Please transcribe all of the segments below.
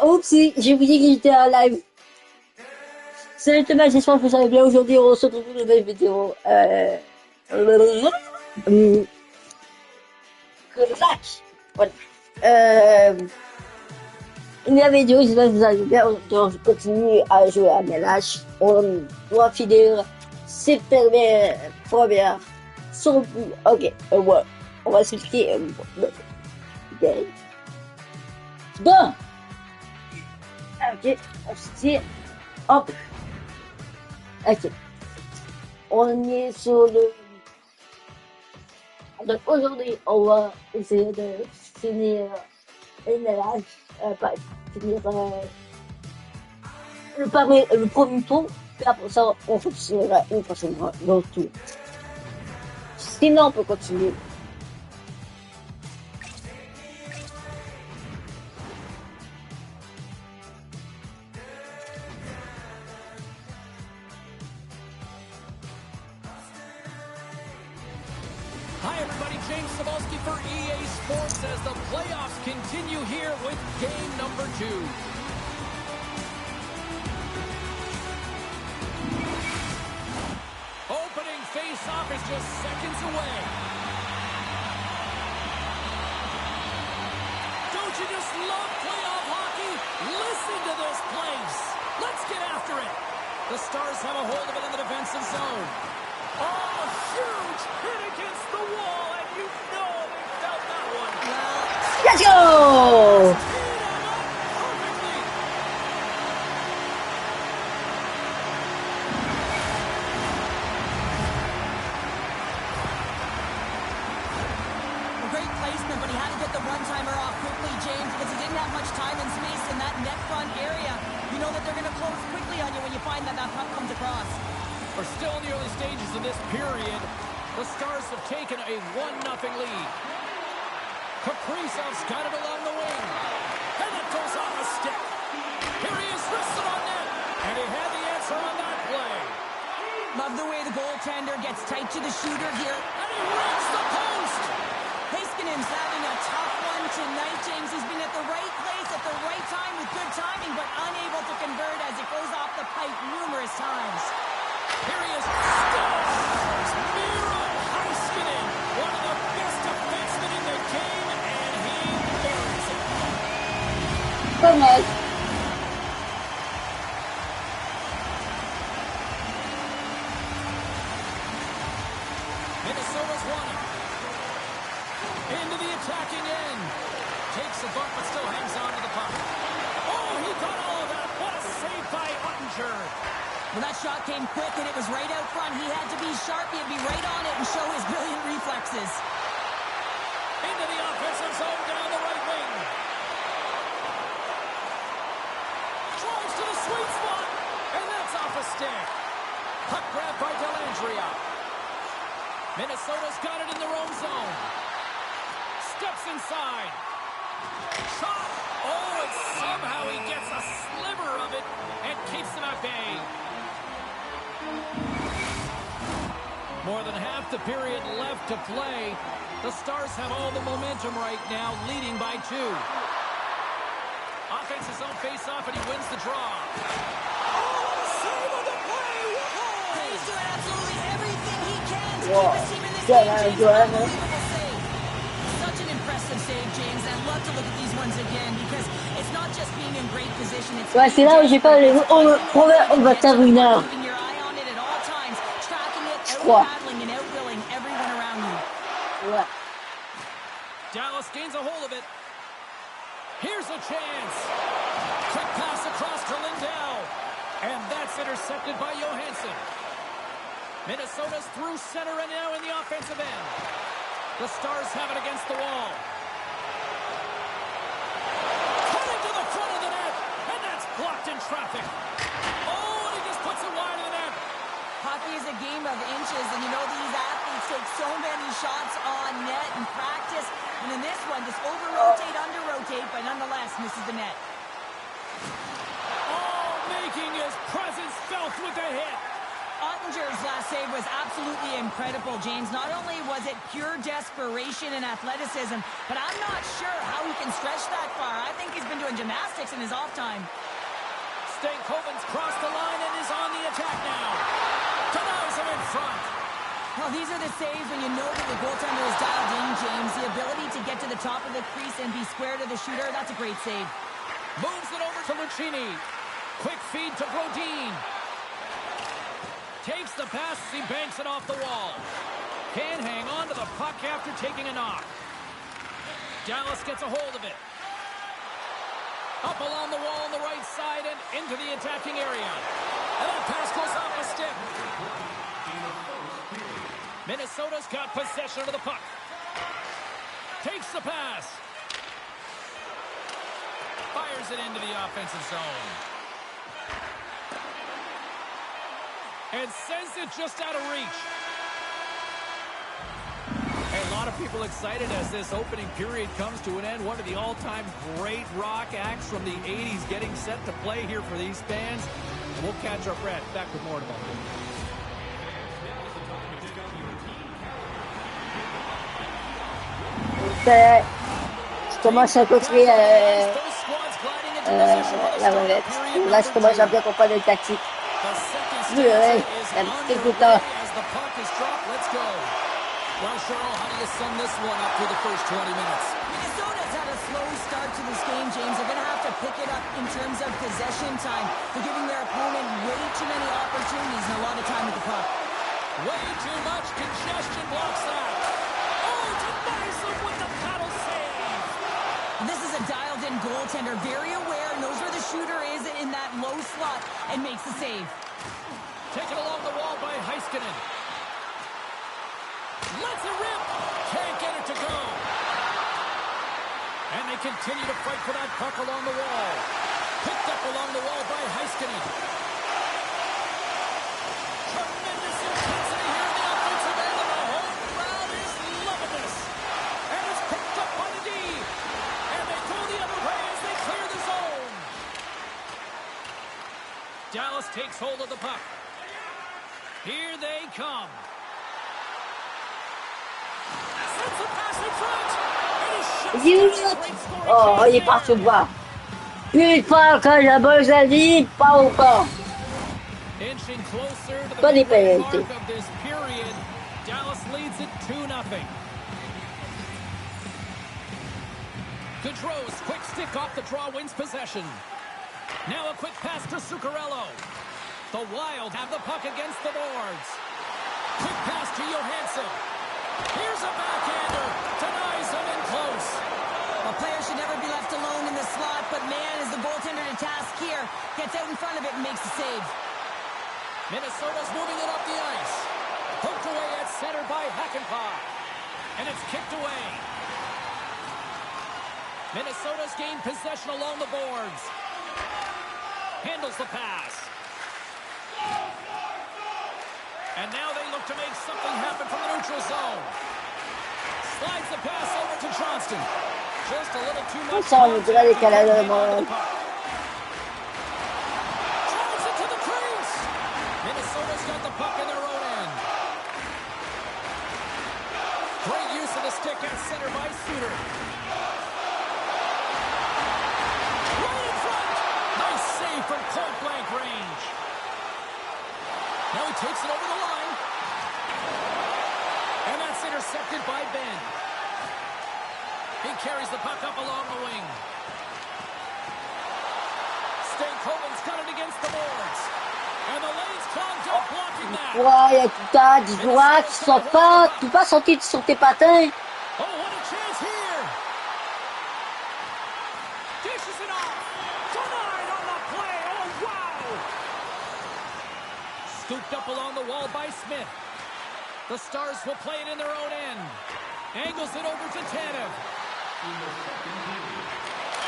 Oupsie, j'ai oublié que j'étais en live. Salut Thomas, j'espère que vous allez bien aujourd'hui. On se retrouve pour une nouvelle vidéo. Clac. Voilà. Une nouvelle vidéo, j'espère que vous allez bien. Aujourd'hui, je continue à jouer à MLH. On doit finir ces premières sur ok, ouais. On va s'expliquer. Bon. Ok, on se tire. Hop. Ok. On est sur le... Donc aujourd'hui, on va essayer de finir MLH. Pas finir le premier tour. Puis après ça, on continuera une prochaine fois l'autre tour. Sinon, on peut continuer. Hi everybody, James Cebulski for EA Sports as the playoffs continue here with game number 2. Opening face-off is just seconds away. Don't you just love playoff hockey? Listen to this place. Let's get after it. The Stars have a hold of it in the defensive zone. Oh, huge hit against the wall, and you know they felt that one. Let's go! Great placement, but he had to get the one-timer off quickly, James, because he didn't have much time and space in that net front area. You know that they're going to close quickly on you when you find that puck comes across. We're still in the early stages of this period. The Stars have taken a 1-0 lead. Kaprizov's got it along the wing. And it goes off a stick. Here he is, wristed on net. And he had the answer on that play. Love the way the goaltender gets tight to the shooter here. And he rings the post. Heiskanen's having a tough one tonight, James. He's been at the right place at the right time with good timing, but unable to convert as it goes off the pipe numerous times. Here he is. Scores! Miro Heiskanen, one of the best defensemen in the game, and he buries it. Come on. Minnesota's won it. Into the attacking end. Takes a bump, but still hangs on to the puck. Oh, he got all of that. What a save by Ottinger. Well, that shot came quick, and it was right out front. He had to be sharp. He had to be right on it and show his brilliant reflexes. Into the offensive zone down the right wing. Drives to the sweet spot, and that's off a stick. Puck grab by Dellandrea. Minnesota's got it in their own zone. Steps inside. Shot. Oh, and somehow he gets a sliver of it and keeps them at bay. More than half the period left to play. The Stars have all the momentum right now, leading by 2. Offense's own face-off, and he wins the draw. Oh, what a save of the play! Whoa! He's doing absolutely everything he can to Whoa. keep his team in this game, James. Unbelievable save. Such an impressive save, James. I'd love to look at these ones again because it's not just being in great position. It's Ouais, c'est là où j'ai pas les... On va faire une heure. keeping your eye on it at all times, tracking it, Je crois. out-paddling and out-willing everyone around you. Ouais. Dallas gains a hold of it. Here's a chance. Quick pass across to Lindell. And that's intercepted by Johansson. Minnesota's through center and now in the offensive end. The Stars have it against the wall. Cutting to the front of the net. And that's blocked in traffic. Oh, and he just puts it wide of the net. Hockey is a game of inches, and you know these athletes take so many shots on net in practice. And in this one, just over-rotate, under-rotate, but nonetheless misses the net. Oh, making his presence felt with the hit. Ottinger's last save was absolutely incredible, James. Not only was it pure desperation and athleticism, but I'm not sure how he can stretch that far. I think he's been doing gymnastics in his off time. Stankoven's crossed the line and is on the attack now. Denies him in front. Well, these are the saves when you know that the goaltender is dialed in, James. The ability to get to the top of the crease and be square to the shooter, that's a great save. Moves it over to Lucchini. Quick feed to Brodin. Takes the pass, he banks it off the wall. Can't hang on to the puck after taking a knock. Dallas gets a hold of it. Up along the wall on the right side and into the attacking area. And that pass goes off a stick. Minnesota's got possession of the puck. Takes the pass. Fires it into the offensive zone. And sends it just out of reach. A lot of people excited as this opening period comes to an end. One of the all-time great rock acts from the 80s getting set to play here for these fans. And we'll catch our breath. Back with more in a moment. Je commence à copier la relève. Là, je commence à bien comprendre les tactiques. Oui, un petit coup de temps. Well, Cheryl, how do you sum this one up through the first 20 minutes? Minnesota's had a slow start to this game, James. They're going to have to pick it up in terms of possession time. They're giving their opponent way too many opportunities and a lot of time with the puck. Way too much congestion blocks that. Oh, denies them with the paddle save. This is a dialed-in goaltender, very aware, knows where the shooter is in that low slot, and makes the save. Taken along the wall by Heiskanen. Lets it rip. Can't get it to go. And they continue to fight for that puck along the wall. Picked up along the wall by Heiskanen. Tremendous intensity here in the offensive end, and the home crowd is loving this. And it's picked up by the D. And they go the other way as they clear the zone. Dallas takes hold of the puck. Here they come. Oh, il est parti au bas. Putain, quand la balle s'allie, pas au corps. Pas des pénalités. Dallas leads it 2-0. Gaudreau's quick stick off the draw wins possession. Now a quick pass to Zuccarello. The Wild have the puck against the boards. Quick pass to Johansson. Here's a backhander. Denies him in close. A player should never be left alone in the slot, but man, is the goaltender to task here. Gets out in front of it and makes the save. Minnesota's moving it up the ice. Hooked away at center by Hakanpää. And it's kicked away. Minnesota's gained possession along the boards. Handles the pass. And now they look to make something happen from the neutral zone. Slides the pass over to Johnston. Just a little too much. Drives it to the crease. Minnesota's got the puck in their own end. Great use of the stick at center by Suter. Right in front. Nice save from point-blank range. Now he takes it over the line. And that's intercepted by Ben. He carries the puck up along the wing. Stankoven's got it against the boards. And the lane's clogged up, blocking that. Ouais, il y a tout le temps du droit qui sort pas. Tu peux pas sortir sur tes patins. Oh, what a chance here. Dishes it off. Denied on the play. Oh, wow. Scooped up along the wall by Smith. The Stars will play it in their own end. Angles it over to Tanev.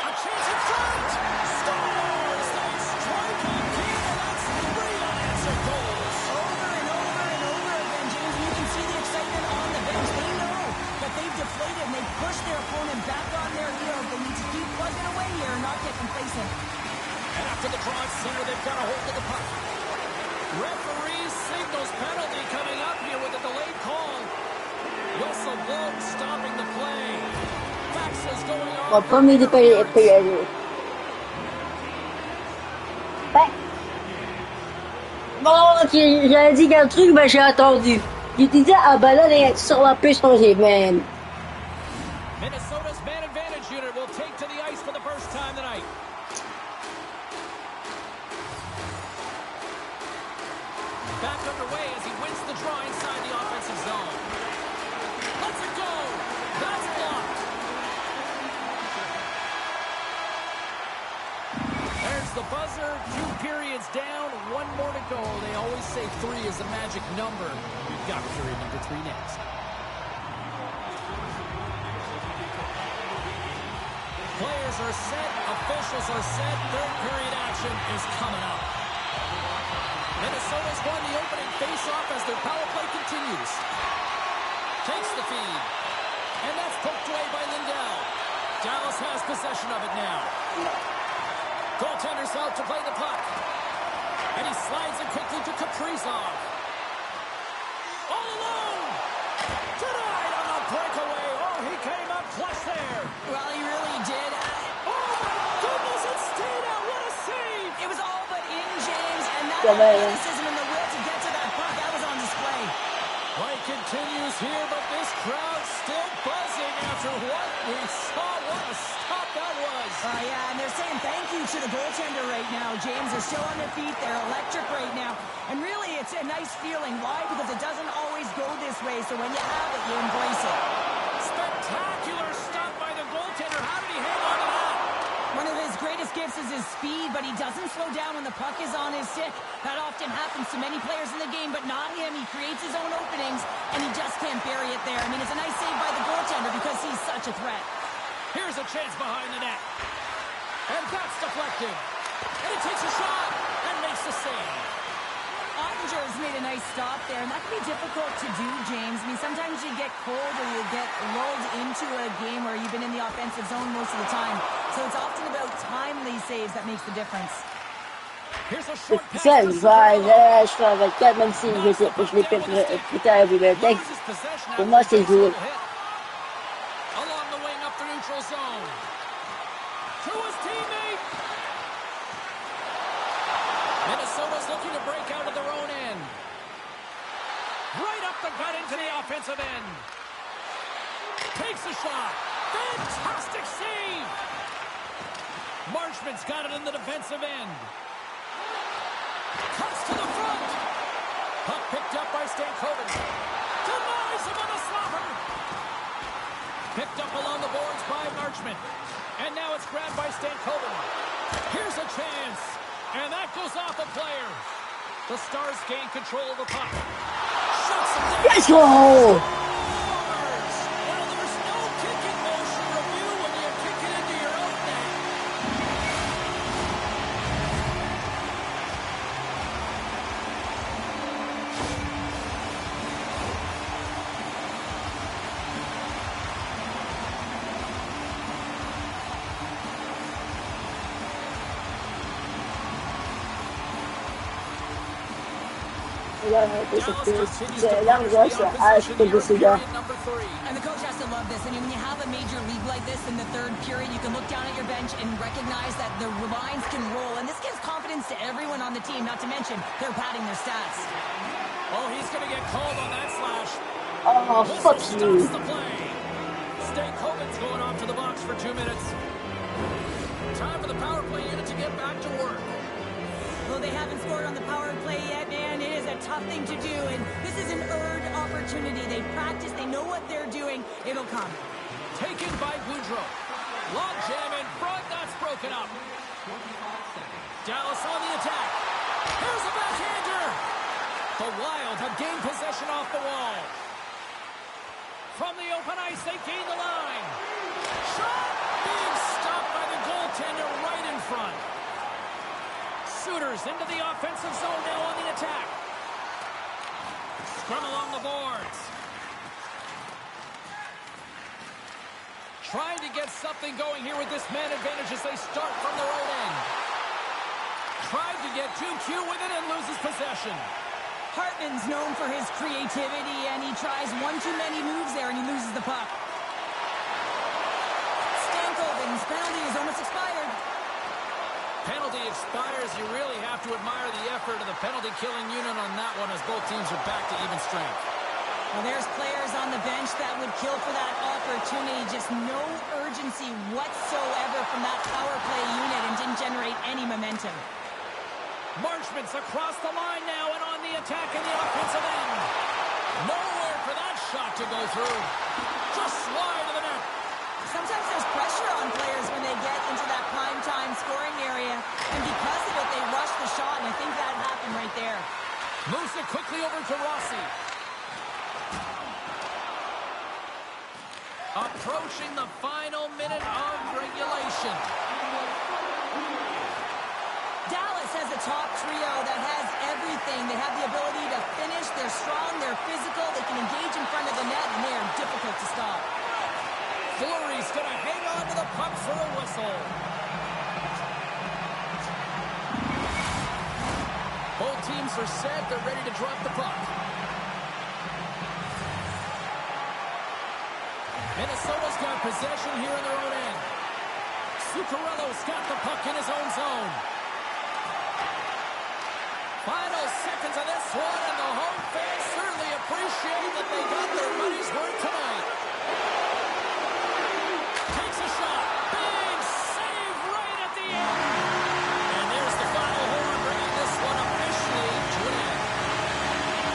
A chance in front. Scores! They strike on King, and that's 3 unanswered goals. Over and over and over again, James. You can see the excitement on the bench. They know that they've deflated and they've pushed their opponent back on their heels. They need to keep plugging away here and not get complacent. And after the draw at center, they've got a hold of the puck. Referee signals penalty coming up here with a delayed call. Whistle blown, stopping the play. Faxes going On va on. pas m'aider PSG. Ouais. Bon, ok, j'avais dit qu'un truc, mais j'ai attendu. J'ai dit, ah ben là, les sur la peut changer, man. Minnesota's man advantage unit will take to the ice for the first time tonight. Back underway as he wins the draw inside the offensive zone. Let's it go. That's blocked. There's the buzzer. 2 periods down. 1 more to go. They always say 3 is the magic number. We've got period number 3 next. Players are set. Officials are set. 3rd period action is coming up. Minnesota's won the opening face-off as their power play continues. Takes the feed. And that's poked away by Lindell. Dallas has possession of it now. Goaltender's out to play the puck. And he slides it quickly to Kaprizov. All alone! Denied on the breakaway. Oh, he came up clutch there. Well, he really did. Oh, my goodness, it stayed out. What a save! It was all but in, James, and that Yeah, man. athleticism and the will to get to that puck, that was on display. Play continues here, but this crowd still buzzing after what we saw. What a stop that was. Yeah, and they're saying thank you to the goaltender right now, James. They're still on their feet. They're electric right now. And really, it's a nice feeling. Why? Because it doesn't always go this way, so when you have it, you embrace it. Spectacular stop by the goaltender. How did he hang on to that? One of his greatest gifts is his speed, but he doesn't slow down when the puck is on his stick. That often happens to many players in the game, but not him. He creates his own openings, and he just can't bury it there. I mean, it's a nice save by the goaltender because he's such a threat. Here's a chance behind the net. And that's deflected. And he takes a shot and makes the save. Ottinger's made a nice stop there, and that can be difficult to do, James. I mean, sometimes you get cold or you get lulled into a game where you've been in the offensive zone most of the time. So it's often about timely saves that makes the difference. Here's a short pass. Ça, je fais avec 4, même si je l'ai pété à la bibliothèque. Pour moi, c'est joué. Along the wing up the neutral zone. To his teammate. Minnesota's looking to break out of their own end. Right up the gut into the offensive end. Takes a shot. Fantastic save. Marchman's got it in the defensive end. Cuts to the front. Puck picked up by Stankoven. Denies him on a slapper. Picked up along the boards by Marchman. And now it's grabbed by Stankoven. Here's a chance. And that goes off a player. The Stars gain control of the puck. Shuts him down. Let's go! Well, there's no kicking motion review when you kick it into your own net. C'est l'argent, c'est H que décida. And the coach has to love this. I mean, when you have a major league like this in the 3rd period, you can look down at your bench and recognize that the lines can roll. And this gives confidence to everyone on the team, not to mention they're padding their stats. Oh, he's going to get called on that slash. Oh, fuck you. Stops the play. Stankoven's going off to the box for 2 minutes. Time for the power play unit to get back to work. Well, they haven't scored on the power play yet, man. It is a tough thing to do, and this is an earned opportunity. They practice, they know what they're doing. It'll come. Taken by Boudreau. Long jam in front, that's broken up. Dallas on the attack. Here's a backhander. The Wild have gained possession off the wall. From the open ice, they gain the line. Shot! Big stop by the goaltender right in front. Souters into the offensive zone now on the attack. Scrum along the boards. Trying to get something going here with this man advantage as they start from their own end. Tried to get too cute with it and loses possession. Hartman's known for his creativity, and he tries one too many moves there, and he loses the puck. Stankoven's penalty is almost expired. Penalty expires. You really have to admire the effort of the penalty-killing unit on that one as both teams are back to even strength. Well, there's players on the bench that would kill for that opportunity. Just no urgency whatsoever from that power play unit and didn't generate any momentum. Marchment's across the line now and on the attack in the offensive end. Nowhere for that shot to go through. Just slide to the net. Sometimes there's pressure on players when they get into that prime time scoring area, and because of it, they rush the shot, and I think that happened right there. Moves it quickly over to Rossi. Approaching the final minute of regulation. Dallas has a top trio that has everything. They have the ability to finish. They're strong. They're physical. They can engage in front of the net, and they are difficult to stop. Fleury's going to hang on to the puck for a whistle. Both teams are set. They're ready to drop the puck. Minnesota's got possession here in their own end. Zuccarello's got the puck in his own zone. Final seconds of this one, and the home fans certainly appreciate that they got their money's worth tonight. Takes a shot. Big save right at the end. And there's the final horn, bringing this one officially to an end.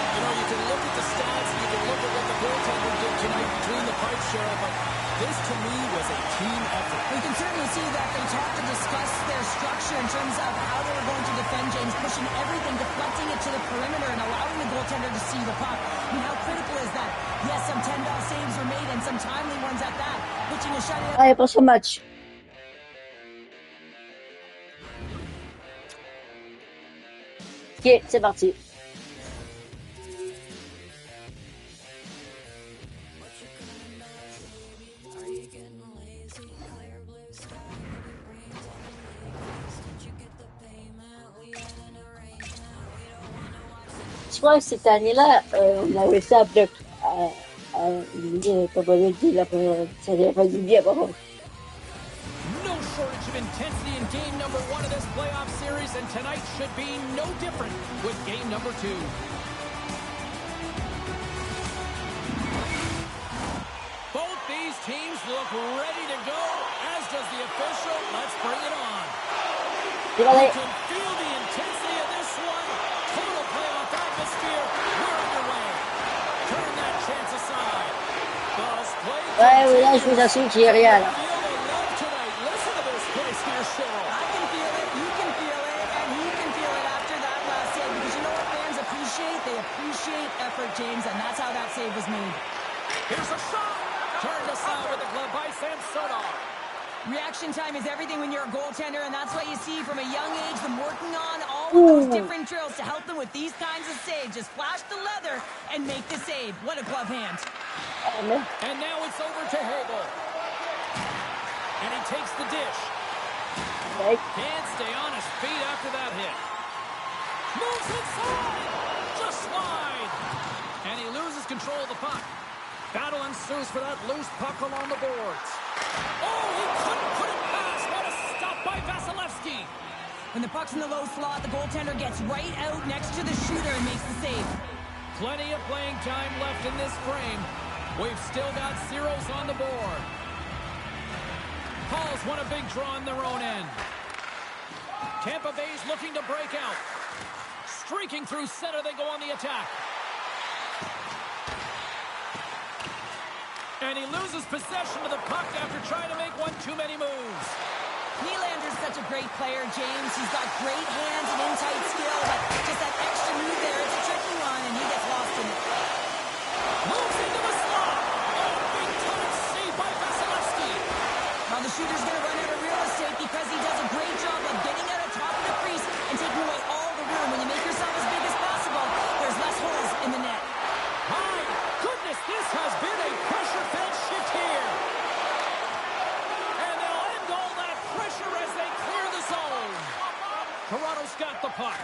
You know, you can look at the stats, you can look at what the goaltender did tonight between the pipes, Cheryl, but this to me was a team effort. We can certainly see that they talked to discuss their structure in terms of how they were going to defend James, pushing everything, deflecting it to the perimeter, and allowing the goaltender to see the puck. I mean, how critical is that? Yes, some 10-ball saves were made, and some timely ones at that. Pitching a shot. Allez, prochain match. Ok, c'est parti. Je crois que cette année-là, on avait fait un bloc à comme on le dit, ça n'avait pas du bien, par contre. No shortage of intensity in game number 1 of this playoff series, and tonight should be no different with game number 2. Both these teams look ready to go, as does the official. Let's bring it on. You can feel the intensity of this one. Total playoff atmosphere. We're underway. Turn that chance aside. Ball's played. Ouais, oui, là, je vous assure qu'il n'y a rien, là. Listen to this place here, Cheryl. I can feel it, you can feel it, and he can feel it after that last save, because you know what fans appreciate? They appreciate effort, James, and that's how that save was made. Here's a shot. Turned aside with the glove by Samsonov. Reaction time is everything when you're a goaltender, and that's what you see from a young age, them working on all of those different drills to help them with these kinds of saves. Just flash the leather and make the save. What a glove hand. And now it's over to Hagel. And he takes the dish. Can't stay on his feet after that hit. Moves inside. Just slide. And he loses control of the puck. Battle ensues for that loose puck along the boards. Oh, he couldn't put it past. What a stop by Vasilevsky. When the puck's in the low slot, the goaltender gets right out next to the shooter and makes the save. Plenty of playing time left in this frame. We've still got zeros on the board. Paul's won a big draw in their own end. Tampa Bay's looking to break out. Streaking through center, they go on the attack. And he loses possession of the puck after trying to make one too many moves. Nylander's such a great player, James. He's got great hands and in-tight skill, but just that extra move there, it's a tricky one, and he gets lost in it. Moves into the slot. Oh, big time save by Vasilevsky. Well, the shooter's going to run out of real estate because he does a great job of getting out of top of the crease and taking away all the room. When you make yourself as big as possible, there's less holes in the net. My goodness, this has been a pressure-filled shift here. And they'll end all that pressure as they clear the zone. Toronto's got with the puck.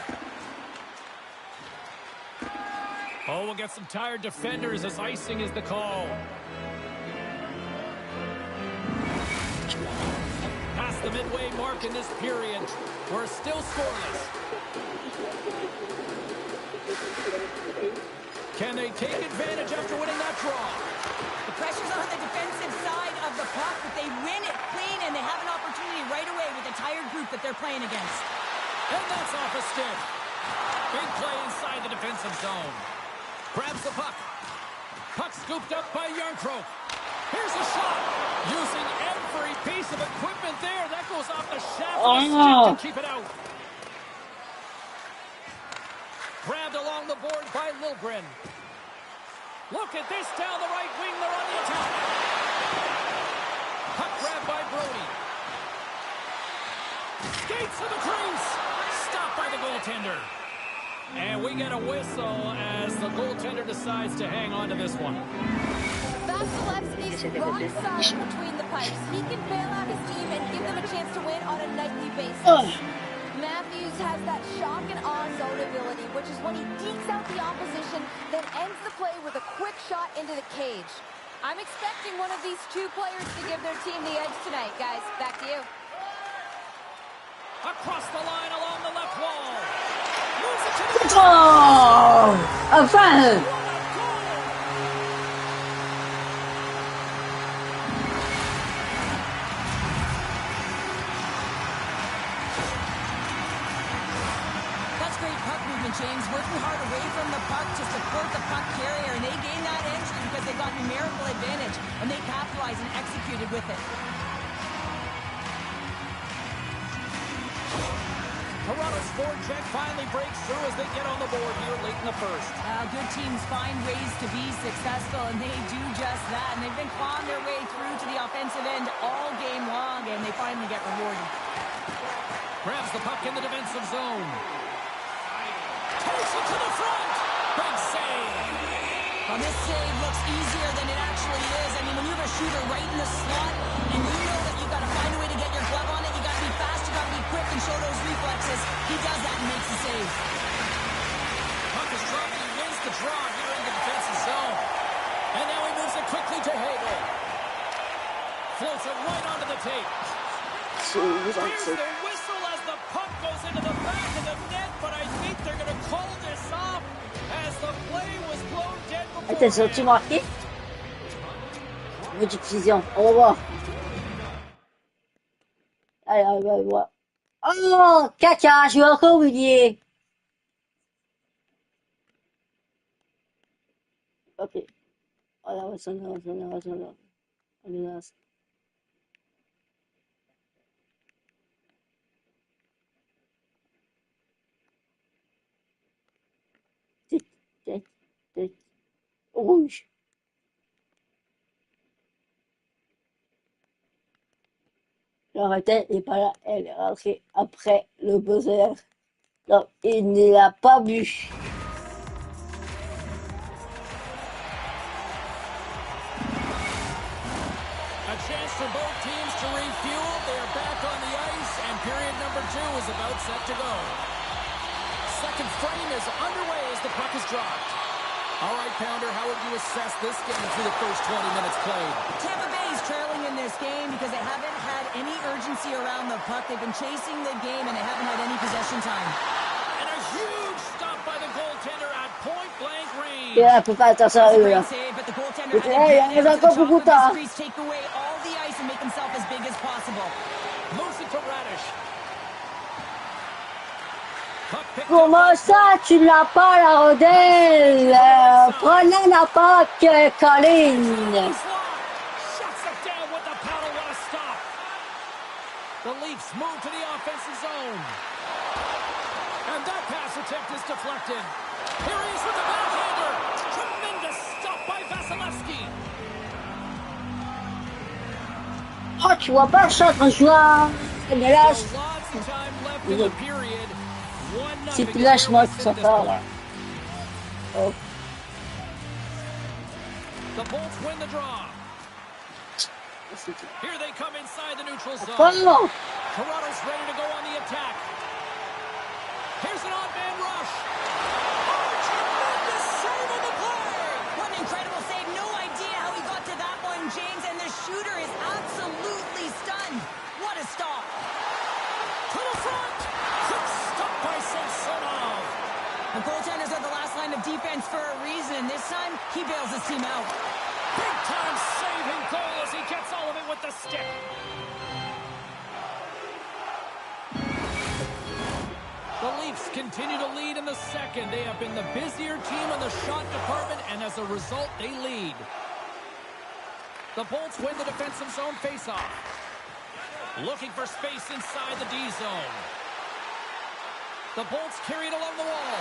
Oh, we'll get some tired defenders as icing is the call. Past the midway mark in this period. We're still scoreless. Can they take advantage after winning that draw? The pressure's on the defensive side of the puck, but they win it clean, and they have an opportunity right away with the tired group that they're playing against. And that's off a stick. Big play inside the defensive zone. Grabs the puck. Puck scooped up by Yarncroke. Here's a shot. Using every piece of equipment there. That goes off the shaft of the stick to keep it out. Grabbed along the board by Liljegren. Look at this down the right wing. They're on the attack. Puck grabbed by Brody. Skates to the crease. Stopped by the goaltender. And we get a whistle as the goaltender decides to hang on to this one. Vasilevsky's rock solid between the pipes. He can bail out his team and give them a chance to win on a nightly basis. Matthews has that shock and awe zone ability, which is when he dekes out the opposition, then ends the play with a quick shot into the cage. I'm expecting one of these two players to give their team the edge tonight, guys. Back to you. Across the line along the left wall. Moves it to the Enfin! That's great puck movement, James. Working hard away from the puck to support the puck carrier, and they gained that entry because they got numerical advantage, and they capitalized and executed with it. Toronto's forecheck finally breaks through as they get on the board here late in the first. Good teams find ways to be successful, and they do just that. And they've been clawing their way through to the offensive end all game long, and they finally get rewarded. Grabs the puck in the defensive zone. Takes it to the front. Big save. Well, this save looks easier than it actually is. I mean, when you have a shooter right in the slot, and you know that you've got to find a way to get your glove on it, you got to be fast, you got to be quick, and show those reflexes. He does that and makes the save. Puck is dropped. He wins the draw here in the defensive zone. And now he moves it quickly to Hagel. Floats it right onto the tape. Here's the whistle as the puck goes into the back of the net, but I think they're going to call this off as the play was blown dead before. Attention, tu marqué? Rediffusion. Au revoir. Allez, on va voir. Oh, caca, je vais encore oublier. Ok. Voilà, on est là. Tic, tic, tic. Rouge. Leur tête n'est pas là, elle est rentrée après le buzzer. Donc, il ne l'a pas vu. A chance for both teams to refuel. They are back on the ice, and period number 2 is about set to go. Second frame is underway as the puck is dropped. All right, Pounder, how would you assess this game through the first 20 minutes played? Tampa Bay is trailing in this game because they haven't had any urgency around the puck. They've been chasing the game, and they haven't had any possession time. And a huge stop by the goaltender at point-blank range. Et là, peut pas attention à eux, là. Save, but the goaltender Hey, il y a encore beaucoup de temps. take away all the ice and make himself as big as possible. Moves it to Radish. Comment ça, tu n'as pas la rondelle? Prenez la PAC, Colin. Shuts it down with the paddle. What a stop. The Leafs move to the offensive zone. And that pass attempt is deflected. Here he is with the backhander. Tremendous stop by Vasilevsky. Oh, tu vois pas le centre joueur. Mais là, Lots of time left in the period. c'est plus lâchement que ça part, là. Oh. The Bolts win the draw. Here they come inside the neutral zone. Oh. Toronto's ready to go on the attack. Here's an odd man rush. Oh, tremendous save on the play. What an incredible save. No idea how he got to that one, James, and the shooter is absolutely stunned. What a stop. To the front. Quick stop by Samsonov. The goaltenders are the last line of defense for a reason. This time, he bails his team out. Big time saving goal as he gets all of it with the stick. The Leafs continue to lead in the second. They have been the busier team in the shot department, and as a result, they lead. The Bolts win the defensive zone faceoff. Looking for space inside the D zone. The Bolts carry it along the wall.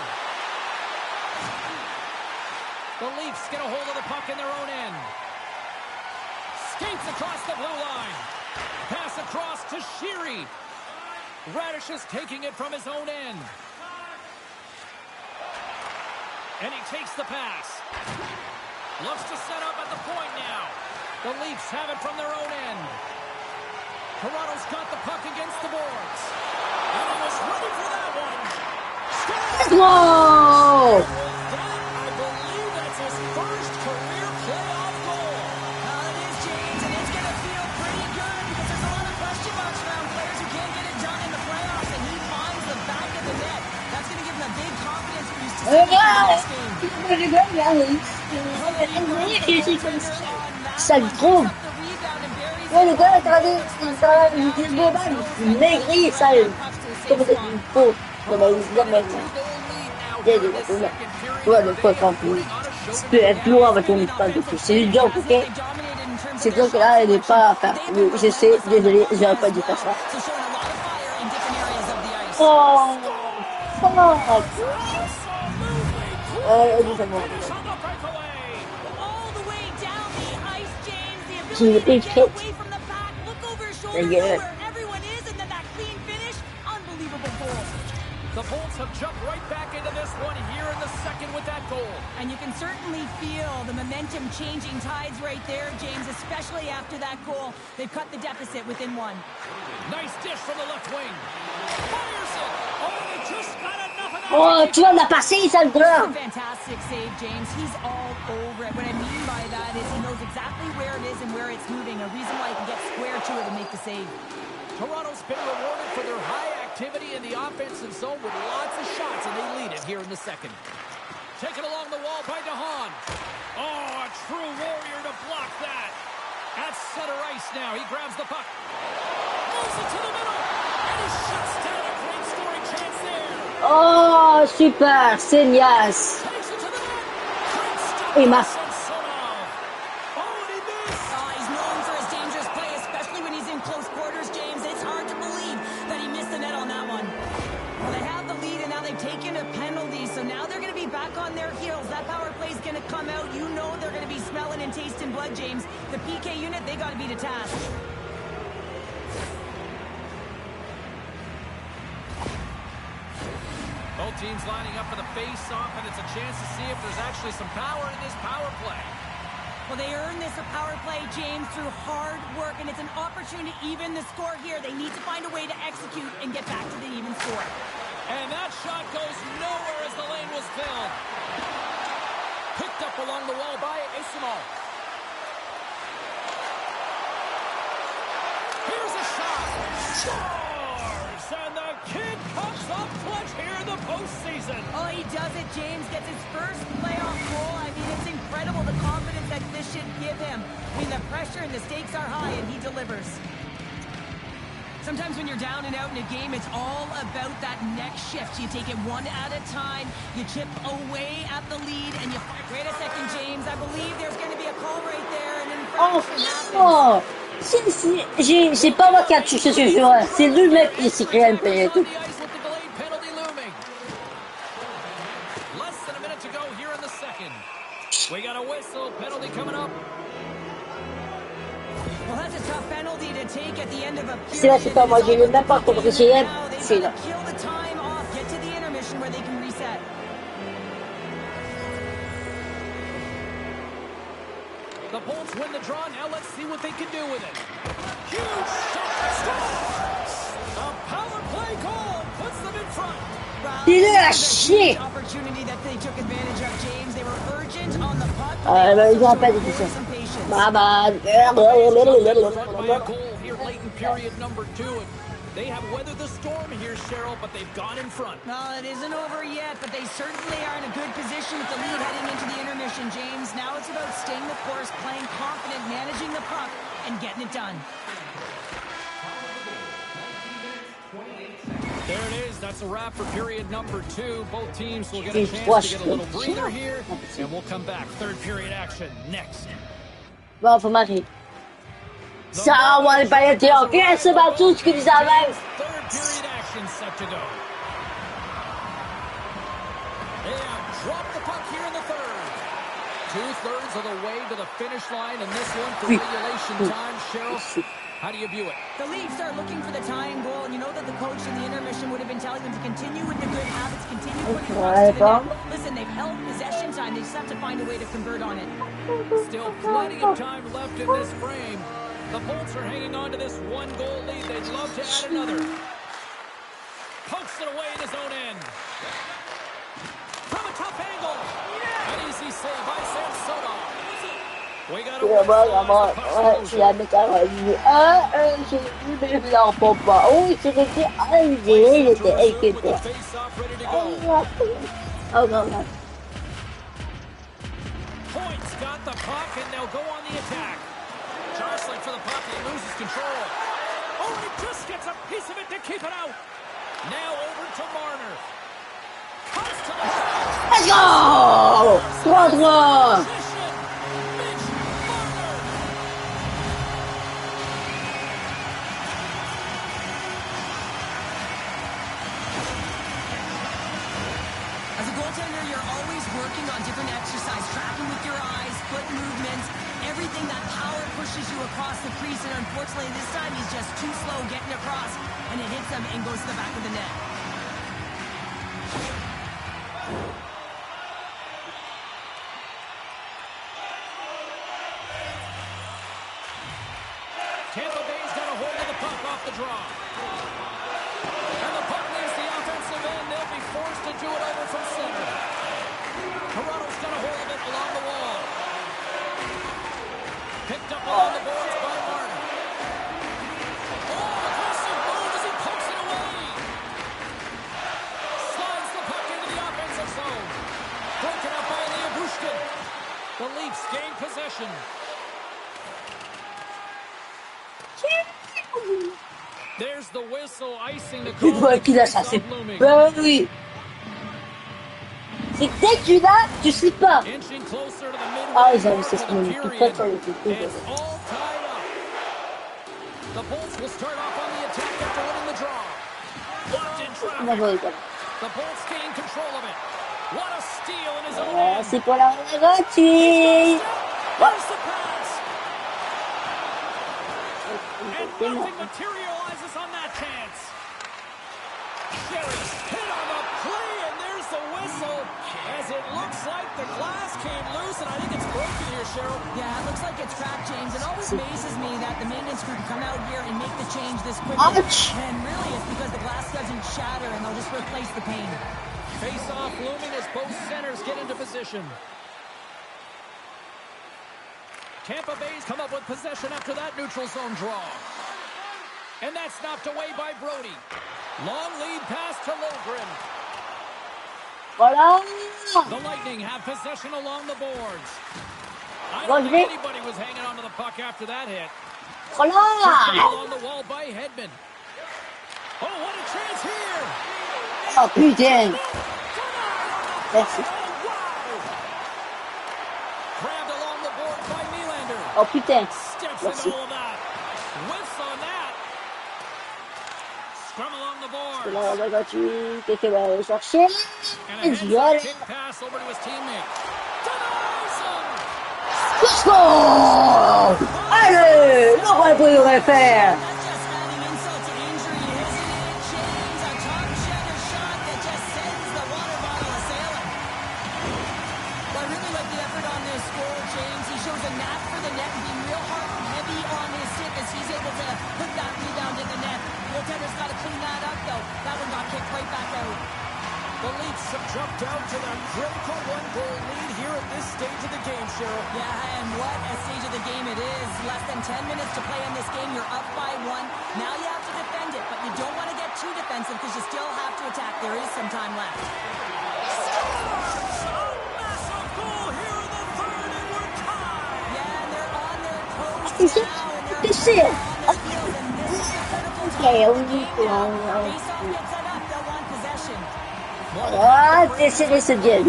The Leafs get a hold of the puck in their own end. Skates across the blue line. Pass across to Sheary. Radish is taking it from his own end. And he takes the pass. Looks to set up at the point now. The Leafs have it from their own end. Toronto's got the puck against the boards. And he was ready for that one. Whoa! I believe that's his first career playoff goal. Well, it is, James, and it's going to feel pretty good because there's a lot of question marks around players who can't get it done in the playoffs, and he finds the back of the net. That's going to give him a big confidence boost to start the next game. Ça le trouve. Ouais, le gars, il dit le bal, il maigrit, ça, comme il faut, comme il l'a maintenant. Ouais, le pote en plus. Ça peut être lourd avec ton pas de tout. C'est une joke, ok? C'est donc là, elle n'est pas à faire. Je sais, désolé, j'aurais pas dû faire ça. Oh! Fuck! Évidemment. J'ai une écrite. The Bolts have jumped right back into this one here in the second with that goal. And you can certainly feel the momentum changing tides right there, James, especially after that goal. They've cut the deficit within one. Nice dish from the left wing. Fires it. Oh, they just got enough of that. Oh, tu vas me la passer, sale gars! Fantastic save, James. He's all over it. What I mean by that is he knows exactly where it is and where it's moving. A reason why he can get square to it and make the save. Toronto's been rewarded for their high activity in the offensive zone with lots of shots, and they lead it here in the second. Taken along the wall by DeHaan. Oh, a true warrior to block that. At center ice now. He grabs the puck. Moves it to the middle. And he shuts down a great scoring chance there. Oh, super, Senias. Takes it to the net. Great stop Oui, by ma. Samsonov. Oh, and he missed. He's known for his dangerous play, especially when he's in close quarters, James. It's hard to believe that he missed the net on that one. Well, they have the lead, and now they've taken a penalty, so now they're going to be back on their heels. That power play is going to come out. You know they're going to be smelling and tasting blood, James. The PK unit, they got to beat a task. Both teams lining up for the face-off, and it's a chance to see if there's actually some power in this power play. Well, they earned this a power play, James, through hard work, and it's an opportunity to even the score here. They need to find a way to execute and get back to the even score. And that shot goes nowhere as the lane was filled. Picked up along the wall by Isimov. Here's a shot. Scores! And the kid comes up clutch here in the postseason. Oh, he does it, James. Gets his first playoff goal. I mean, it's incredible the confidence that this should give him. I mean, the pressure and the stakes are high, and he delivers. Sometimes when you're down and out in a game, it's all about that next shift. You take it one at a time, you chip away at the lead, and you fight. Wait a second, James. I believe there's going to be a call right there, and then Oh, j'ai pas moi qui a touché ce joueur. C'est lui le mec qui s'est créé un penalty. Less than a minute to go here in the second. We got a whistle. Penalty coming up. Well, that's a tough penalty to take at the end of a period. C'est là, c'est pas moi, j'ai même pas compris. C'est là. Kill the time off, get to the intermission where they can reset. The Bolts win the draw. Now let's see what they can do with it. Huge shot. Scores! A power play goal puts them in front. la chier! Opportunity that they took advantage of, James. They were urgent on the puck, but Ah, they ils also ont pas showed dit ça. some patience. Maman. By a goal here late in period number 2. And they have weathered the storm here, Cheryl, but they've gone in front. Well, it isn't over yet, but they certainly are in a good position with the lead heading into the intermission, James. Now it's about staying the course, playing confident, managing the puck, and getting it done. There it is. That's a wrap for period number 2. Both teams will get a chance to get a little breather here, and we'll come back. Third period action next. Bon, faut marquer. Ça, on va pas être en pièce, c'est pas tout ce que vous avez. Third period action set to go. And drop the puck here in the third. 2/3 of the way to the finish line, and this one for regulation time. Cheryl, how do you view it? The Leafs are looking for the tying goal, and you know that the coach in the intermission would have been telling them to continue with the good habits, continue putting pucks to the net. Listen, they've held possession time. They just have to find a way to convert on it. Still plenty of time left in this frame. The Bolts are hanging on to this one-goal lead. They'd love to add another. Pokes it away in his own end. From a tough angle. An easy save by Samsonov. We got a Il a mis j'ai vu, mais je l'en peux pas. Oh, il s'est resté il était inquiété. Oh, non, non. Points got the puck, and they'll go on the attack. Jostling for the puck, he loses control. Oh, he just gets a piece of it to keep it out. Now over to Marner. Comes to the shot. Let's go! 3-3! As a goaltender, you're always working on different exercise, tracking with your eyes, foot movements, everything that power pushes you across the crease, and unfortunately this time he's just too slow getting across, and it hits him and goes to the back of the net. Tampa Bay's got a hold of the puck off the draw. And the puck leaves the offensive end. They'll be forced to do it over from center. Toronto's got a hold of it along the wall. Picked up along the boards by Martin. Oh, aggressive move as he pokes it away. Slides the puck into the offensive zone. Broken up by Leah Bushkin. The Leafs gain possession. There's the whistle, icing the C'est call. toi qui l'as chassé. Ben oui. C'est dès que tu l'as, tu sais pas. Inching closer to the midway Ah, ils avaient mark ce of the moment. Tout period. ça, It's all tied up. The Bolts will start off on the attack after winning the draw. Blocked in traffic. The Bolts gain control of it. What a steal in his own end. C'est pour la gratuite. There's the pass. And nothing materializes on that chance. Sherry's hit on the play, and there's the whistle as it looks like the glass came loose, and I think it's broken here, Cheryl. Yeah, it looks like it's cracked, James. It always amazes me that the maintenance crew can come out here and make the change this quickly. Ouch. And really, it's because the glass doesn't shatter, and they'll just replace the pane. Face-off looming as both centers get into position. Tampa Bay's come up with possession after that neutral zone draw. And that's knocked away by Brody. Long lead pass to Logren. Voilà. The Lightning have possession along the boards. I Bon, don't je think vais. anybody was hanging onto the puck after that hit. Voilà. Along the wall by Hedman. Oh, what a chance here! Oh putain. Merci. Oh, wow! Grabbed along the boards by Nylander. Oh putain. Steps Merci. into all of that. Whiffs on that. Scrum along the board. La gratuite. Quelqu'un va aller chercher. And a heads-up kick pass over to his teammate. Denies him. Let's go. Allez, le roi pourrait faire. That's just adding insult to injury, isn't it, James? A Tom Cheddar shot that just sends the water bottle a-sailing. Well, I really like the effort on this goal, James. He shows a knack for the net and being real hard and heavy on his stick as he's able to put that rebound in the net. Goaltender's got to clean that up, though. That one got kicked right back out. The Leafs have jumped out to the critical one-goal lead here at this stage of the game, Cheryl. Yeah, and what a stage of the game it is. Less than 10 minutes to play in this game. You're up by 1. Now you have to defend it, but you don't want to get too defensive because you still have to attack. There is some time left. Scores! A massive goal here in the third, and we're tied! Yeah, and they're on their toes Is it? now, and they're This is it. on their heels, and this is the critical time Okay, of we the need game to. now. Face-off gets set up. They'll want possession. Ah, this is again.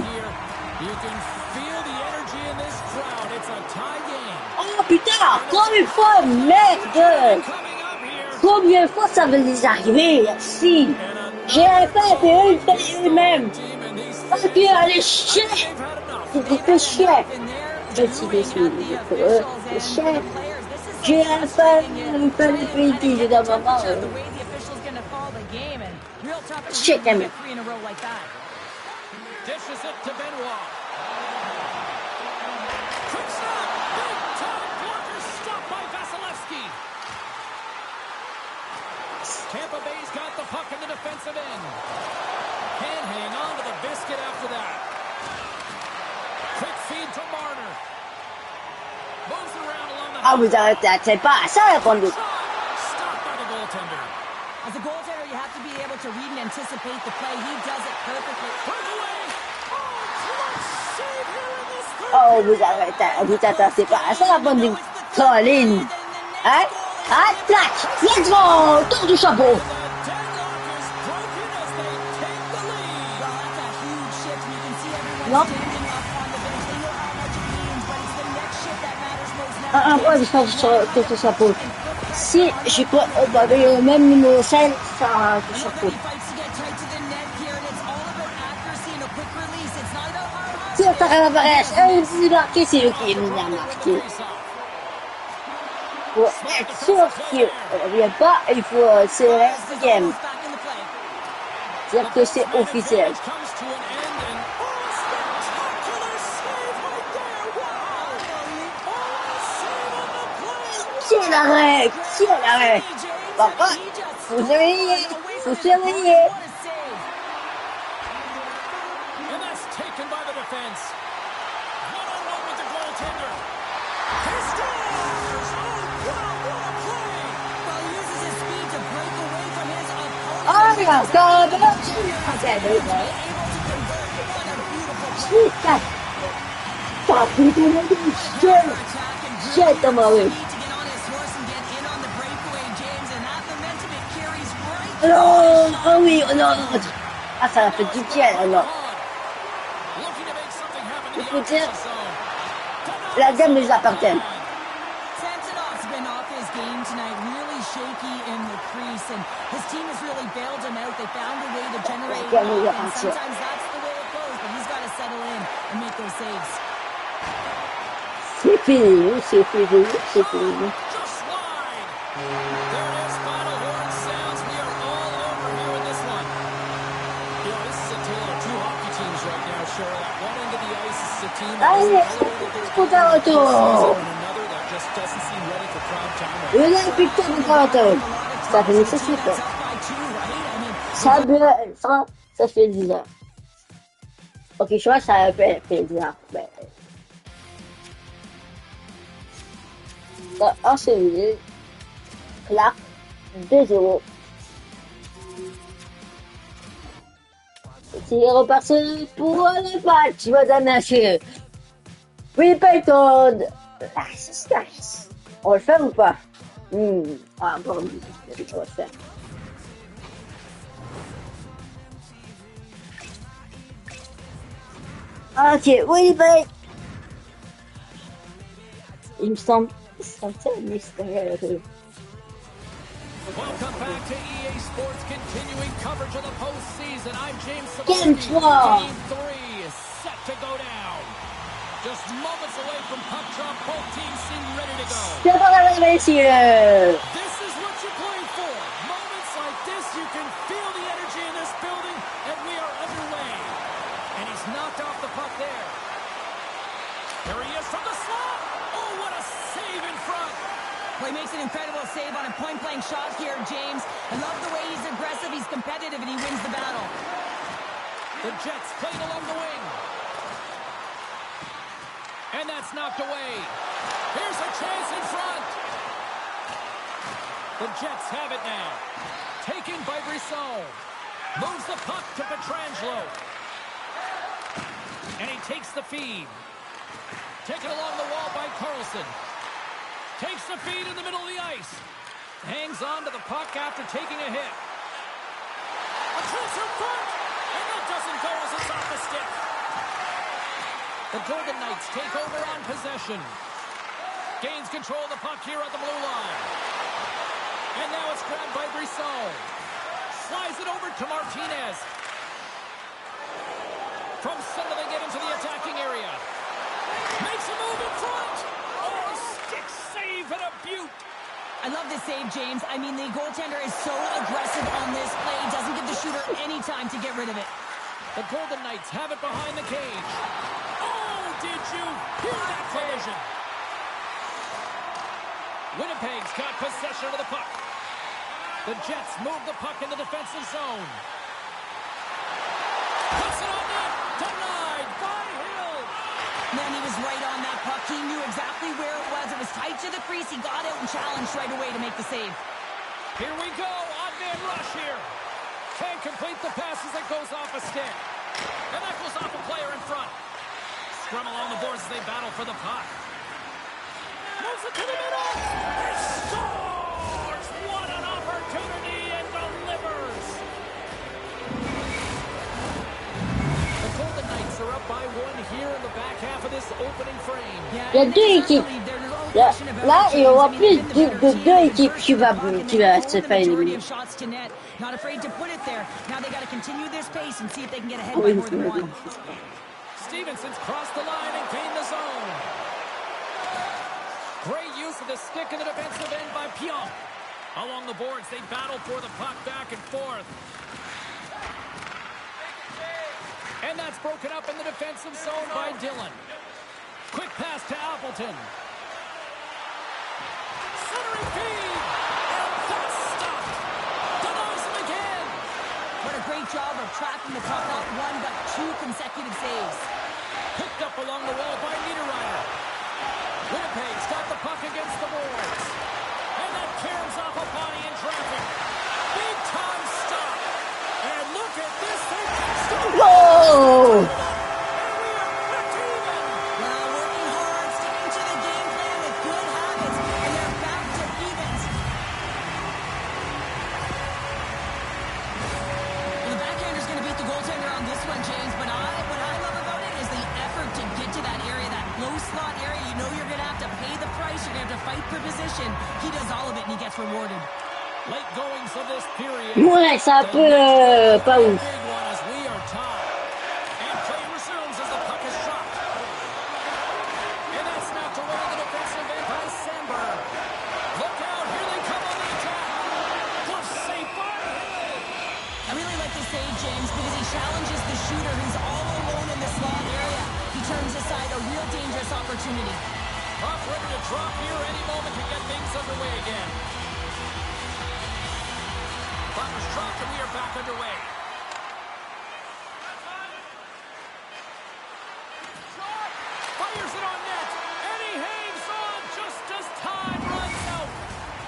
You can feel the energy in this crowd. It's a tie game. Oh putain, combien de fois, merde! Coming up here. Combien de fois ça va les arriver, si? J'ai pas fait une fois même. Parce que allez chier! C'est fait chier! Je suis déçu. C'est chier. J'ai pas fait de politique dans ma main. Shit, damn it. Dishes it to Benoit. Quick stop. Big time blocker stopped by Vasilevsky. Tampa Bay's got the puck in the defensive end. Can't hang on to the biscuit after that. Quick feed to Marner. Moves around along the Ah, vous arrêtez, c'est pas ça la conduite. Stopped by the goaltender. As a goaltender, you have to be able to read and anticipate the play. He does it perfectly. Breakaway. Oh, clutch save here in this third. Oh, vous attendez, c'est pas ça la conduite. Colline. Hein? Ah, plaque! Let's go! Tour du chapeau! The deadlock is broken as they take the lead. Well, that's a huge shift. You can see everyone Nope. standing up on the bench. They know how much it means, but it's the next shift that matters most now. Ouais, je pense sur tour du chapeau. Si j'ai pas le même numéro 5, ça du chapeau. He fights to get tight to the net here, and it's all about accuracy and a quick release. It's not about hard Si on t'arrive à Varese, il marqué, c'est eux qui nous a marqué. Pour être sûr qu'il ne revient pas, il faut serrer le game. back in the play. C'est-à-dire que c'est officiel. Comes to an end and spectacular save right there. Wow. Oh, save on the play. Quel arrêt! Quel arrêt! Papa, faut se réveiller! Faut se réveiller! What a save. And that's taken by the defense. One-on-one with the goaltender. He scores! Oh, wow, what a play! Well, he uses his speed to break away from his opponent. Oh, yeah, God! Okay, there you go. Able to convert. What a beautiful play. Shit, that... Stop it, shit! Attack and Shit, I'm away. need to get on his horse and get in on the breakaway, James, and that momentum it carries right. Non! Oh oui, oh non! Ah, ça a fait du bien, alors. Looking to make something happen Il in the faut dire, offensive zone. la game nous appartient. Samsonov's been off his game tonight, really shaky in the crease, and his team has really bailed him out. They found a way to generate Yeah, we offense. appartient. Sometimes that's the way it goes, but he's got to settle in and make those saves. C'est fini, c'est fini, c'est fini. Just wide. There it is. Final horn sounds. We are all over here in this one. You know, this is a tale of two hockey teams right now, Cheryl. At one end of the ice is a team that Allez, is elevated their putain, game this retour. season, and another that just doesn't seem ready for prime time right now. Le là, putain de carton. Ça fait nécessité. Up by 2, right? I mean, Ça fait bizarre. Ok, je vois, ça fait bizarre. Mais... Ça a enchaîné. Clac. 2-0. C'est reparti pour le match, madame et messieurs. Oui, Python. Nice. On le fait ou pas? Ah, bon, on va le faire. Ok, oui, ben... Il me semble... C'est un mystère. Welcome back to EA Sports, continuing coverage of the postseason. I'm James Game Saborski. 3. Game 3 is set to go down. Just moments away from puck drop, both teams seem ready to go. C'est pas grave, messieurs. This is what you played for. Moments like this, you can feel the energy in this building, and we are underway. And he's knocked off the puck there. There he is from the slot. Oh, what a save in front. Well, he makes an incredible save on a point-blank shot here, James. I love the way he's aggressive, he's competitive, and he wins the battle. The Jets played along the wing. And that's knocked away. Here's a chance in front. The Jets have it now. Taken by Brisson. Moves the puck to Pietrangelo. And he takes the feed. Taken along the wall by Carlson. Takes the feed in the middle of the ice. Hangs on to the puck after taking a hit. A chance in front. And it doesn't go as it's off the stick. The Golden Knights take over on possession. Gains control of the puck here at the blue line. And now it's grabbed by Brisson. Slides it over to Martinez. From center they get into the attacking area. Makes a move in front. Oh, stick save and a beaut. I love this save, James. I mean, the goaltender is so aggressive on this play. Doesn't give the shooter any time to get rid of it. The Golden Knights have it behind the cage. Oh, did you hear that collision? Winnipeg's got possession of the puck. The Jets move the puck in the defensive zone. Puts it on net. Denied by Hill. Man, he was right on that puck. He knew exactly where it was. It was tight to the crease. He got out and challenged right away to make the save. Here we go. Odd-man rush here. Can't complete the pass as it goes off a stick. And that goes off a player in front. Scrum along the boards as they battle for the puck. Moves it to the middle. He scores! What an opportunity and delivers. The Golden Knights are up by one here in the back half of this opening frame. Il y a deux équipes. Là, il y aura plus de deux équipes qui va se faire éliminer. Not afraid to put it there. Now they got to continue this pace and see if they can get ahead by more than one. Stevenson's crossed the line and gained the zone. Great use of the stick in the defensive end by Pion. Along the boards, they battle for the puck back and forth. And that's broken up in the defensive zone by Dillon. Quick pass to Appleton. Centering feed. And that's stopped. Denies him again. What a great job of tracking the puck, not one but two consecutive saves. Picked up along the wall by Niederreiter. Winnipeg's got the puck against the boards. And that caroms off a body in traffic. Big time stop. And look at this. Whoa! Working hard, sticking to the game plan with good habits, and they're back to evens. Well, the backhander's going to beat the goaltender on this one, James, but what I love about it is the effort to get to that area, that low slot area. You know you're going to have to pay the price. You're going to have to fight for position. He does all of it, and he gets rewarded. Late goings of this period. Ouais, c'est un peu pas ouf. James, because he challenges the shooter who's all alone in the slot area. He turns aside a real dangerous opportunity. Puck ready to drop here any moment to get things underway again. Puck was dropped and we are back underway. Fires it on net, and he hangs on just as time runs out.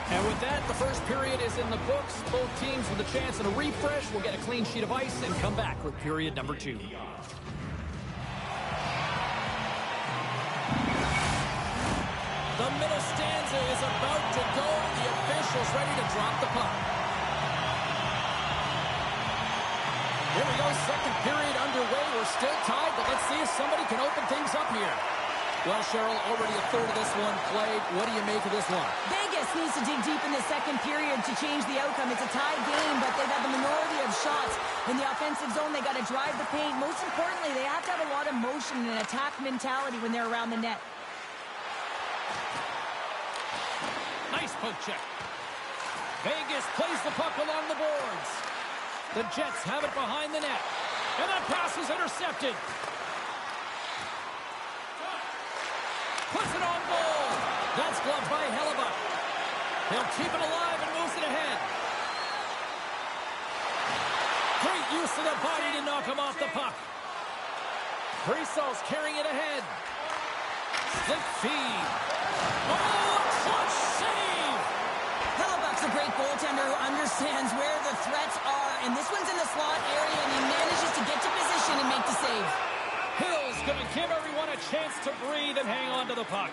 And with that, the first period is in the books. Both teams with a chance at a refresh will get a clean sheet of ice and come back with period number 2. The middle stanza is about to go. The officials ready to drop the puck. Here we go, second period underway. We're still tied, but let's see if somebody can open things up here. Well, Cheryl, already a third of this one played. What do you make of this one? Vegas needs to dig deep in the second period to change the outcome. It's a tied game, but they've had the minority of shots. In the offensive zone, they got to drive the paint. Most importantly, they have to have a lot of motion and attack mentality when they're around the net. Nice poke check. Vegas plays the puck along the boards. The Jets have it behind the net. And that pass is intercepted. Puts it on goal. That's gloved by Hellebuck. He'll keep it alive and moves it ahead. Great use to the body to knock him off the puck. Brisso's carrying it ahead. Slip feed. Oh, clutch save! Hellebuck's a great goaltender who understands where the threats are, and this one's in the slot area, and he manages to get to position and make the save. Hill's going to give everyone a chance to breathe and hang on to the puck.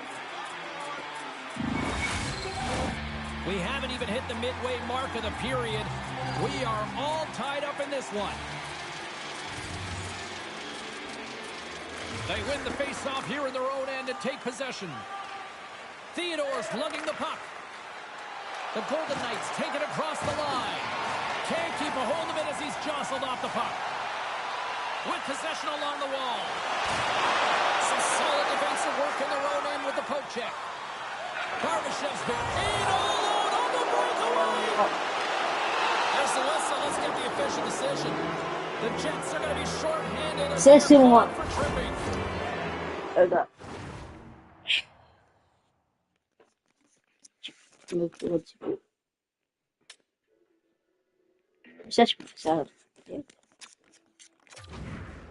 We haven't even hit the midway mark of the period. We are all tied up in this one. They win the face-off here in their own end and take possession. Theodore's lugging the puck. The Golden Knights take it across the line. Can't keep a hold of it as he's jostled off the puck. With possession along the wall. Some solid defensive work in their own end with the poke check. Barbashev's been in all alone on the breakaway. There's the whistle. Let's get the official decision. The Jets are going to be short-handed as they're called for tripping. Ça, je peux faire ça.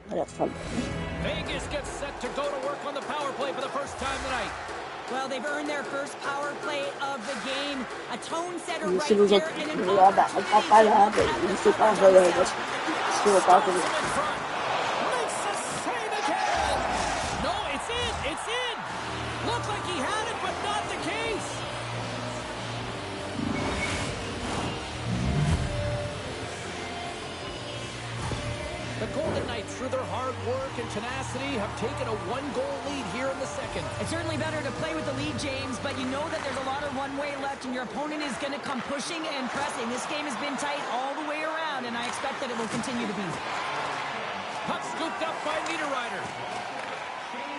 Voilà, Vegas gets set to go to work on the power play for the first time tonight. Well, they've earned their first power play of the game. A tone setter right Si vous êtes there. And là, bah, pas là, mais il ne faut pas envoyer Makes a save again. No, it's in. It's in. Looked like he had it, but not the case. The Golden Knights, through their hard work and tenacity, have taken a one-goal lead here in the second. It's certainly better to play with the lead, James, but you know that there's a lot of one-way left, and your opponent is going to come pushing and pressing. This game has been tight all the way around, and I expect that it will continue to be. Puck scooped up by Niederreiter.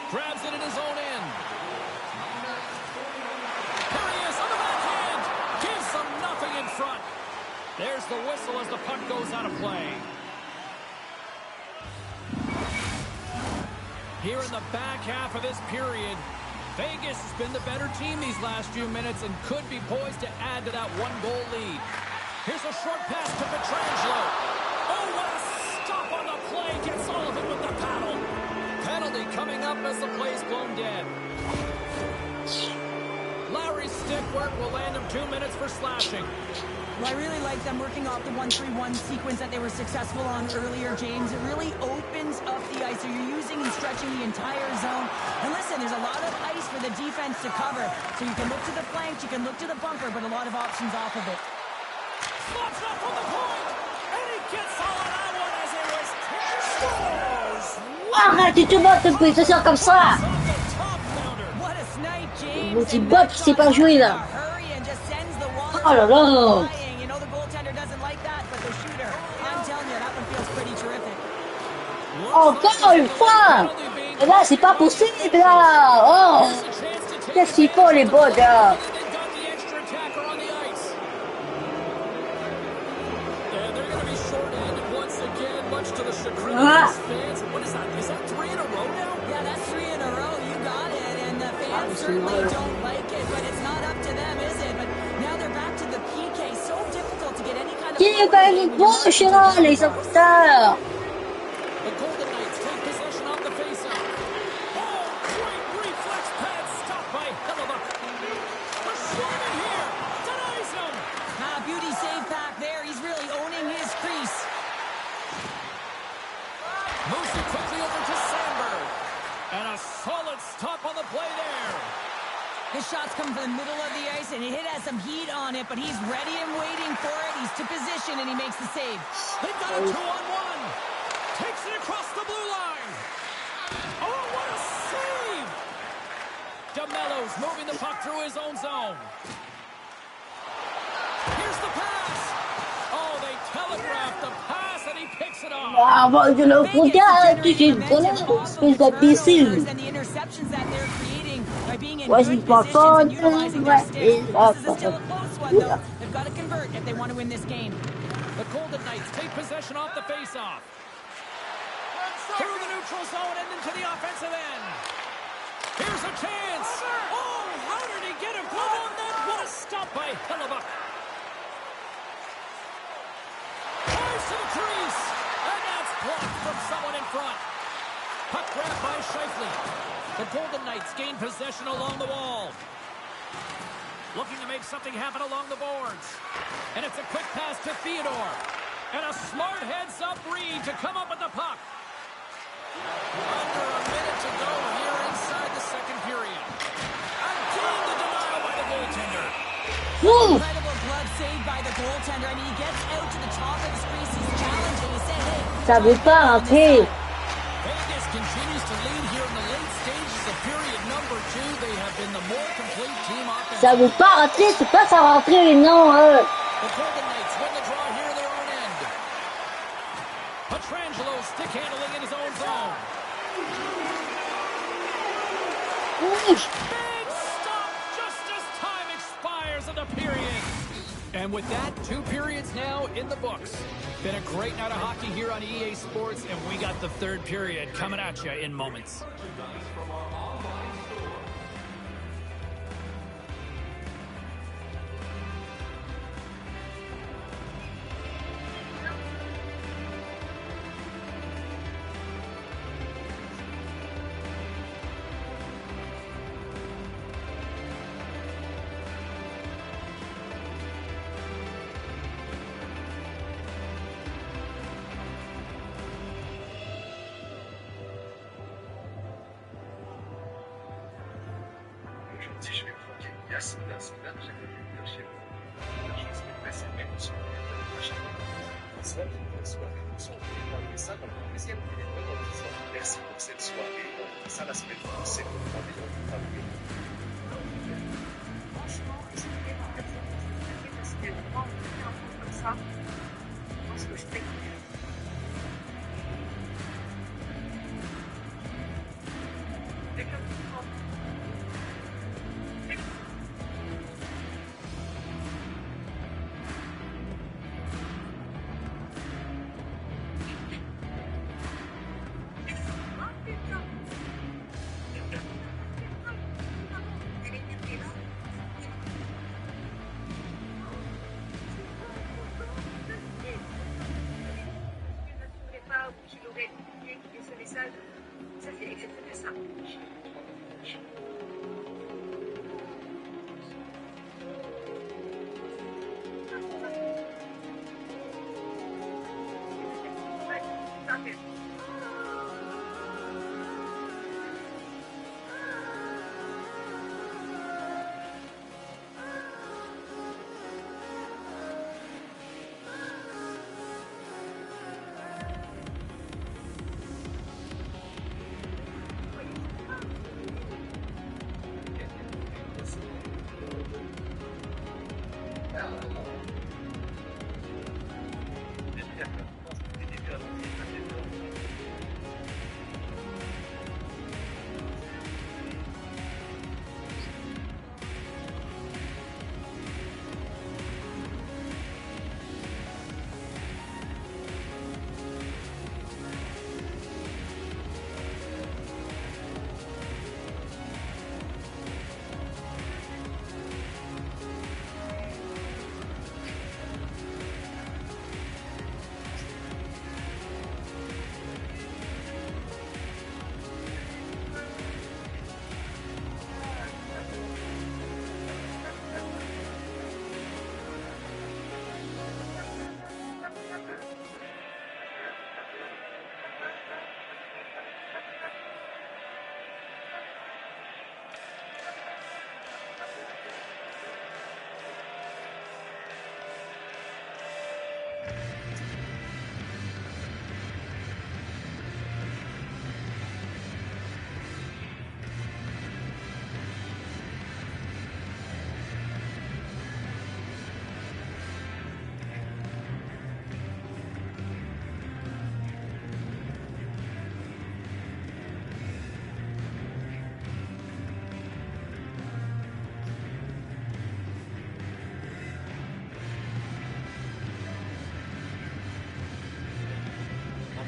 Grabs it in his own end. Here he is on the backhand. Gives them nothing in front. There's the whistle as the puck goes out of play. Here in the back half of this period, Vegas has been the better team these last few minutes and could be poised to add to that one-goal lead. Here's a short pass to Pietrangelo. Oh, what a stop on the play. Gets all of it with the paddle. Penalty coming up as the play's blown dead. Lowry's stick work will land him 2 minutes for slashing. Well, I really like them working off the 1-3-1 sequence that they were successful on earlier, James. It really opens up the ice, so you're using and stretching the entire zone. And listen, there's a lot of ice for the defense to cover. So you can look to the flanks, you can look to the bunker, but a lot of options off of it. Slots up from the point, and he gets all of that one as it was scores. Arrête, tu te bats depuis, ça sort comme ça. What a snipe, James. Mon petit bot qui sait pas jouer là. Oh là là. You know the goaltender doesn't like that, but the shooter, I'm telling you, that one feels pretty terrific. Encore une fois. Et là, c'est pas possible là. Oh. Qu'est-ce qu'ils font les bots là? Ah. What is that? Is that 3 in a row now? Yeah, that's 3 in a row. You got it. And the fans certainly don't like it, but it's not up to them, is it? But now they're back to the PK. So difficult to get any kind of... Qui est pas une bouche là, les auteurs? The Golden Knights take possession off the faceoff. Oh, great reflex pad stopped by Hellebuck. They're swarming here. Denies him. Beauty save back there. He's really owning his crease. Moves it quickly over to Sandberg. And a solid stop on the play there. His shot's come from the middle of the ice, and it has some heat on it, but he's ready and waiting for it. He's to position, and he makes the save. They've got a 2-on-1. Takes it across the blue line. Oh, what a save! DeMello's moving the puck through his own zone. Here's the pass. Oh, they telegraphed the pass, and he picks it off. Ah, bon, je le regarde, tu sais, voilà, espèce d'imbécile. And the interceptions that they're creating by being in Ouais, good c'est pas positions fort, and utilizing their ouais, sticks. et là, This is still a close one, though. They've got to convert if they want to win this game. The Golden Knights take possession off the faceoff. Through the neutral zone and into the offensive end. Here's a chance. Oh, how did he get a glove on that? What a stop by Hellebuck. Drives to the crease. And blocked from someone in front. Puck grabbed by Scheifele. The Golden Knights gain possession along the wall. Looking to make something happen along the boards. And it's a quick pass to Theodore. And a smart heads-up read to come up with the puck. Under a minute to go here inside the second period. Again, the denial by the goaltender. Incredible glove save by the goaltender. I mean, he gets out to the top of his crease. He's challenging. He said, hey. Ça veut pas rentrer. Vegas continues to lead here in the late stages of period number 2. They have been the more complete team offense. Ça veut pas rentrer, c'est pas ça rentrer, non. The Golden Knights win the draw here in their own end. Petrangelo stick handling in his own zone. Big stop just as time expires in the period. And with that, 2 periods now in the books. Been a great night of hockey here on EA Sports, and we got the 3rd period coming at you in moments. Merci pour cette soirée. Ça, la semaine prochaine, on va bien. Franchement, c'est vraiment parce que moi, on comme ça. Je pense que je fais. Ça fait exactement ça. Parfait.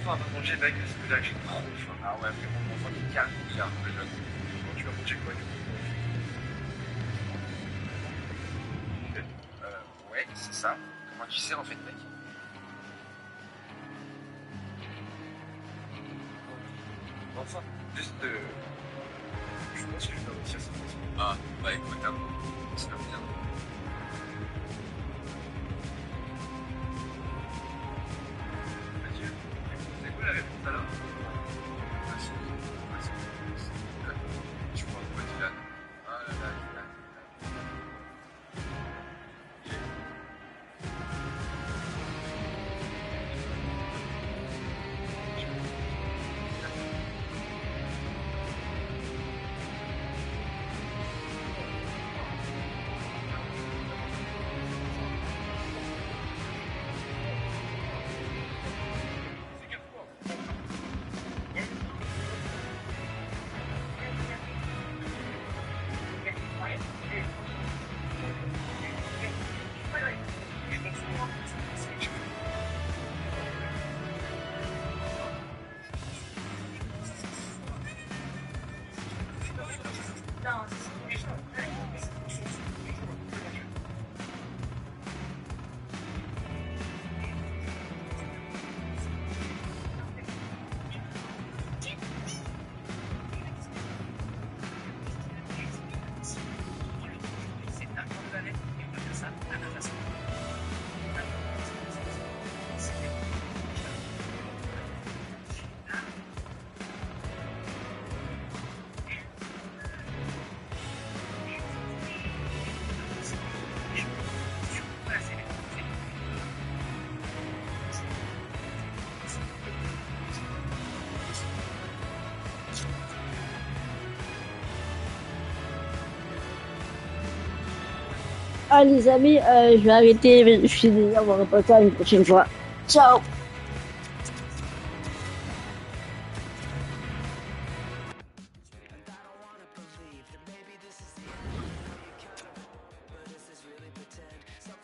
Avant mon jet back, parce que là j'ai trop faim. Ah ouais, mais mon enfant qui calme, c'est un peu jeune. Tu vas manger quoi du coup? Ouais, c'est ça. Comment tu sais en fait, mec? Enfin, juste je pense que je vais réussir cette fois-ci. Ah, bah écoute, hein, c'est bien. Mathieu, c'est quoi la réponse alors? Merci. Merci. Je crois que Dylan. Ah là là, Dylan. Ah les amis, je vais arrêter, je suis déjà, on va repartir une prochaine fois. Ciao!